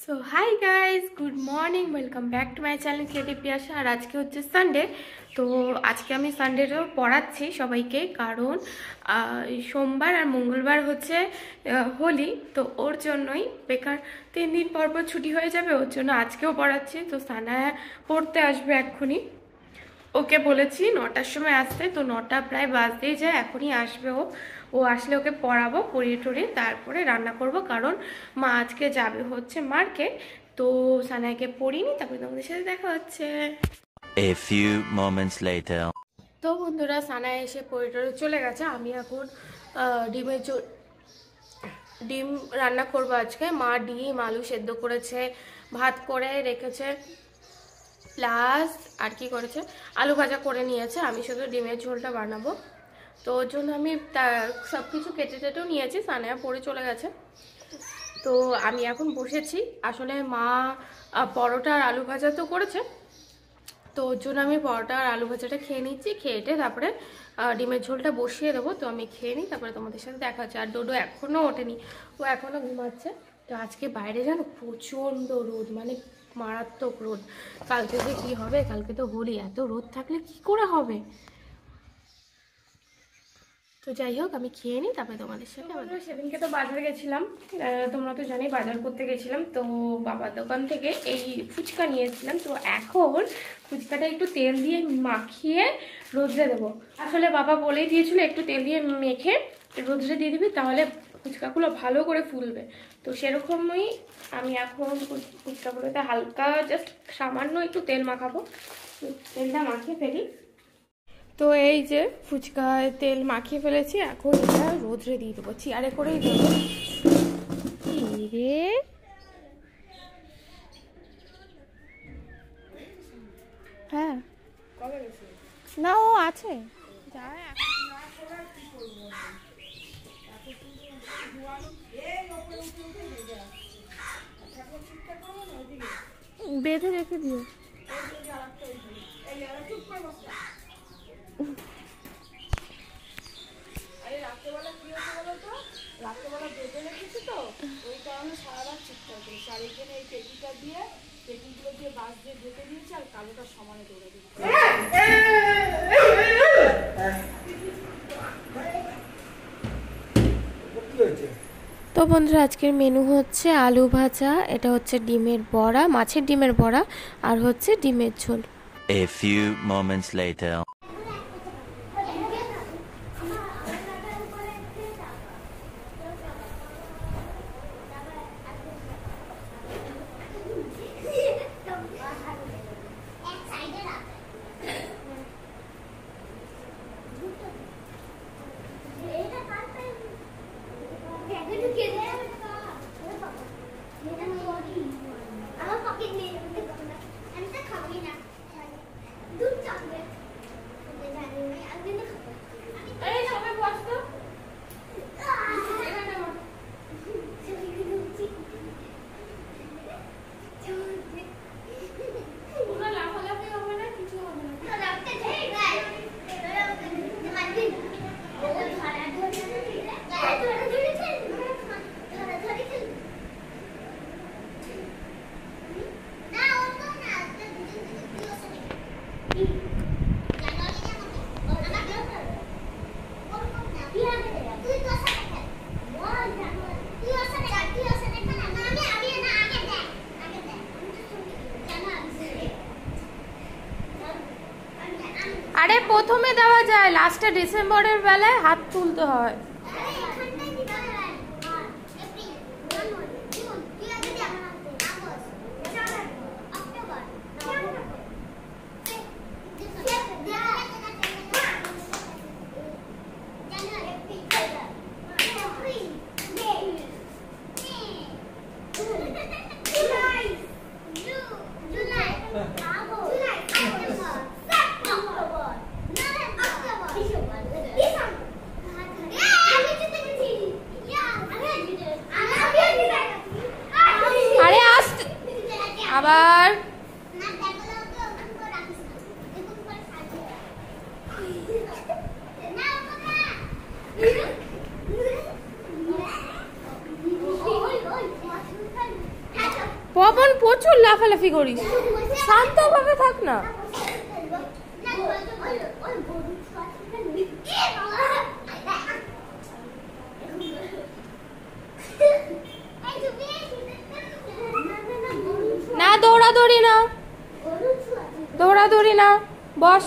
So hi guys, good morning, welcome back to my channel creative Piyasa. আর আজকে হচ্ছে Sunday. তো আজকে আমি সানডেতেও পড়াচ্ছি সবাইকে, কারণ সোমবার আর মঙ্গলবার হচ্ছে হোলি। তো ওর জন্যই বেকার 3 দিন পর পর ছুটি হয়ে যাবে, ওর জন্য আজকেও পড়াচ্ছি। তো সানায়া পড়তে আসবে এক্ষুনি, ওকে বলেছি 9টার সময় আসতে। তো 9টা প্রায় বাজতেই যায়, এখনই আসবে ও আসলে ওকে পড়াবো, পড়িয়ে টড়িয়ে তারপরে রান্না করব, কারণ মা আজকে যাবে হচ্ছে মার্কেট। তো সানায়াকে পড়িনি, তারপরে তোমাদের সাথে দেখা হচ্ছে। A few moments later. তো বন্ধুরা, সানায়া এসে পড়ে টড়ে চলে গেছে। আমি এখন ডিম রান্না করবো আজকে। মা ডিম আলু সেদ্ধ করেছে, ভাত করে রেখেছে, প্লাস আর কি করেছে, আলু ভাজা করে নিয়েছে। আমি শুধু ডিমের ঝোলটা বানাবো। তো ওর জন্য আমি সব কিছু কেটে টেটেও নিয়েছি। সানায়া পড়ে চলে গেছে। তো আমি এখন বসেছি। আসলে মা পরোটা আর আলু ভাজা তো করেছে, তো ওর জন্য আমি পরোটা আর আলু ভাজাটা খেয়ে নিচ্ছি। খেয়েটে তারপরে ডিমের ঝোলটা বসিয়ে দেবো। তো আমি খেয়ে নিই, তারপরে তোমাদের সাথে দেখা হচ্ছে। আর ডোডো এখনও ওঠেনি, ও এখনও ঘুমাচ্ছে। তো আজকে বাইরে জানো প্রচণ্ড রোদ, মানে মারাত্মক রোদ। কালকে যে কী হবে, কালকে তো হোলি, এত রোদ থাকলে কি করে হবে। তো যাই হোক, আমি খেয়ে নিই, তারপরে তোমাদের সাথে। সেদিনকে তো বাজারে গেছিলাম, তোমরা তো জানি বাজার করতে গেছিলাম। তো বাবার দোকান থেকে এই ফুচকা নিয়েছিলাম। তো এখন ফুচকাটা একটু তেল দিয়ে মাখিয়ে রোদ্রে দেবো। আসলে বাবা বলেই দিয়েছিল একটু তেল দিয়ে মেখে রোদ্রে দিয়ে দিবি, তাহলে ফুচকাগুলো ভালো করে ফুলবে। তো সেরকমই আমি এখন ফুচকাগুলোতে হালকা জাস্ট সামান্য একটু তেল মাখাবো। তেলটা মাখিয়ে ফেলি। তো এই যে ফুচকায় তেল মাখিয়ে ফেলেছি, এখন এটা রোদ্রে দিয়ে দেবো, চেয়ারে করেই দেবো। রে হ্যাঁ, না ও আছে, বেঁধে রেখে দিও। রাত্রেবেলা কি হচ্ছে বলো তো, রাত্রেবেলা বেঁধে রেখেছি, তো ওই কারণে সারা রাত চিৎকার করেছি। আর এইখানে এই পেটিটা দিয়ে, পেটিগুলো দিয়ে বাস দিয়ে বেঁধে দিয়েছি, আর কালোটা সমানে দৌড়ে দিচ্ছি। তো বন্ধুরা, আজকের মেনু হচ্ছে আলু ভাজা, এটা হচ্ছে ডিমের বড়া, মাছের ডিমের বড়া, আর হচ্ছে ডিমের ঝোল। A few moments later. আরে প্রথমে দেওয়া যায়, লাস্টে ডিসেম্বরের বেলায় হাত তুলতে হয়। আবার লাফালাফি করিস? শান্তভাবে থাক না। না দৌড়াদৌড়ি না, দৌড়াদৌড়ি না, বস।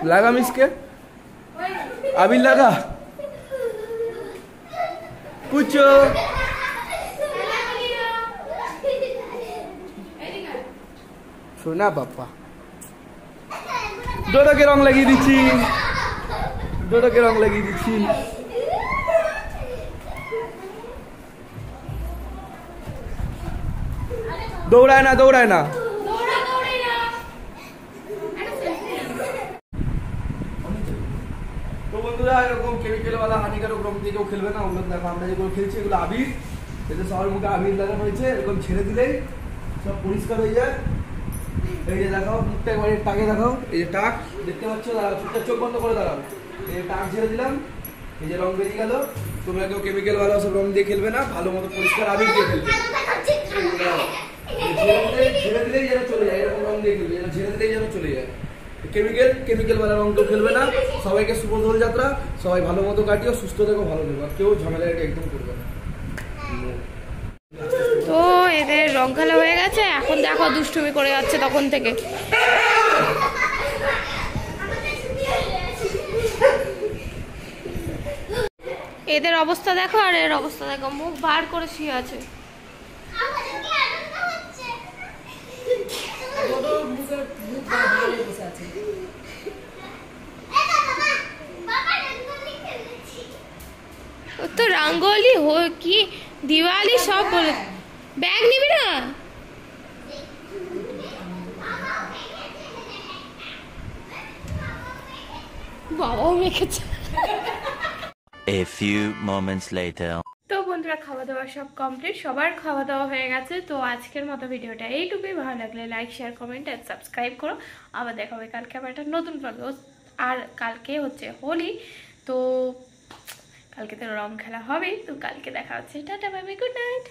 लगा मिसके अभी लगा पूछो सुना पापा दोनों के रंग लगी दीची दोनों के रंग लगी दीची दौड़ाए ना दौड़ाए ना এরকম কেমিক্যাল वाला হানিকারক রং দিয়ে কেউ খেলবে না ওগুলো দেখো আমরা যেগুলো খেলছি এগুলো আবির এতে সবার মুখে আবির লাগানো হয়েছে এরকম ছেড়ে দিলেই সব পরিষ্কার হয়ে যায় এই যে দেখাও মুখটা একবার টাকে দেখাও এই যে টাক দেখতে পাচ্ছ দাঁড়াও চুপচাপ চোখ বন্ধ করে দাঁড়াও এই টাক ছেড়ে দিলাম এই যে রং বেরিয়ে গেল তোমরা কেউ কেমিক্যাল वाला সব রং দিয়ে খেলবে না ভালো মতো পরিষ্কার আবির দিয়ে খেলবে ছেড়ে দিলেই যেন চলে যায় এরকম রং দিয়ে খেলবে যেন ছেড়ে দিলেই যেন চলে যায়। কেমিক্যাল वाला রং তো খেলবে না। সবাইকে শুভ দোল যাত্রা, সবাই ভালো মতো কাটিও, সুস্থ থেকো, ভালো থেকো, আর কেউ ঝামেলা একদম করবে না। তো এদের রং খেলা হয়ে গেছে, এখন দেখো দুষ্টুমি করে যাচ্ছে তখন থেকে। এদের অবস্থা দেখো আর এর অবস্থা দেখো, মুখ বার করে শুয়ে আছে। তো রঙ্গোলি কি দিওয়ালি সব বলে। ব্যাগ নিবি না? বাবাও মেখেছে। A few moments later. তো বন্ধুরা, খাওয়া দাওয়া সব কমপ্লিট, সবার খাওয়া দাওয়া হয়ে গেছে। তো আজকের মতো ভিডিওটা এইটুকুই। ভালো লাগলে লাইক, শেয়ার, কমেন্ট আর সাবস্ক্রাইব করো। আবার দেখা হবে কালকে আবার একটা নতুন ব্লগে। আর কালকে হচ্ছে হোলি, তো কালকে তো রং খেলা হবে। তো কালকে দেখা হচ্ছে। Tata, bye bye, good night.